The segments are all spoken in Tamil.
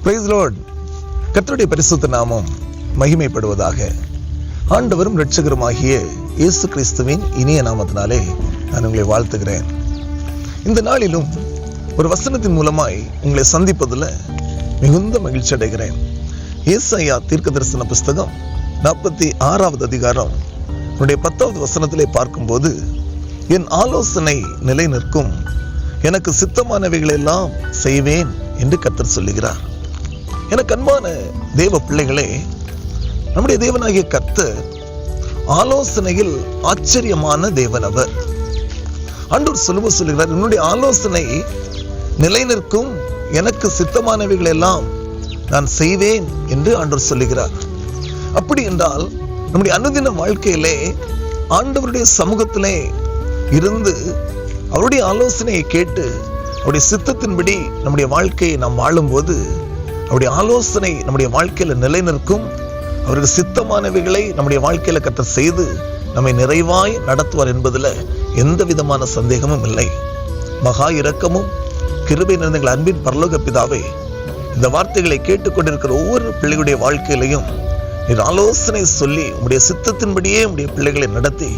Price Lord. கர்த்தருடைய பரிசுத்த நாமம் மகிமைப்படுவதாக. ஆண்டவரும் இரட்சகருமாகிய இயேசு கிறிஸ்துவின் இனிய நாமத்தினாலே நான் உங்களை வாழ்த்துகிறேன். இந்த நாளிலும் ஒரு வசனத்தின் மூலமாய் உங்களை சந்திப்பதில் மிகுந்த மகிழ்ச்சி அடைகிறேன். ஏசாயா தீர்க்கதரிசன புஸ்தகம் 46வது அதிகாரம் 10வது வசனத்திலே பார்க்கும்போது, என் ஆலோசனை நிலை நிற்கும், எனக்கு சித்தமானவைகளெல்லாம் செய்வேன் என்று கர்த்தர் சொல்லுகிறார். எனக்கு அன்பான தேவ பிள்ளைகளே, நம்முடைய தேவனாகிய கர்த்தர் ஆலோசனையில் ஆச்சரியமான தேவன். அவர் ஆண்டவர் சொல்லுகிறார், என்னுடைய ஆலோசனை நிலை நிற்கும், எனக்கு சித்தமானவைகள் எல்லாம் நான் செய்வேன் என்று ஆண்டவர் சொல்லுகிறார். அப்படி என்றால் நம்முடைய அனுதின வாழ்க்கையிலே ஆண்டவருடைய சமூகத்திலே இருந்து அவருடைய ஆலோசனையை கேட்டு அவருடைய சித்தத்தின்படி நம்முடைய வாழ்க்கையை நாம் வாழும்போது அவருடைய ஆலோசனை நம்முடைய வாழ்க்கையில நிலை நிற்கும். அவருடைய சித்தமானவைகளை நம்முடைய வாழ்க்கையில கர்த்தர் செய்து நம்மை நிறைவாய் நடத்துவார் என்பதில் எந்த விதமான சந்தேகமும் இல்லை. மகா இரக்கமும் கிருபை நிறைந்த அன்பின் பரலோக பிதாவே, இந்த வார்த்தைகளை கேட்டுக்கொண்டிருக்கிற ஒவ்வொரு பிள்ளைகளுடைய வாழ்க்கையிலையும் நீர் ஆலோசனை சொல்லி உங்களுடைய சித்தத்தின்படியே உங்களுடைய பிள்ளைகளை நடத்தி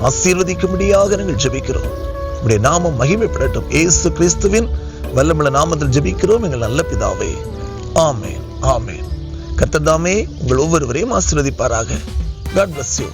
ஆசீர்வதிக்கும்படியாக நாங்கள் ஜெபிக்கிறோம். உங்களுடைய நாமம் மகிமைப்படட்டும். இயேசு கிறிஸ்துவின் வல்லமுள்ள நாமத்தில் ஜெபிக்கிறோம் எங்கள் நல்ல பிதாவே. ஆமென், ஆமென். கர்த்தர் தாமே உங்கள் ஒவ்வொருவரையும் ஆசீர்வதிப்பாராக. God bless you.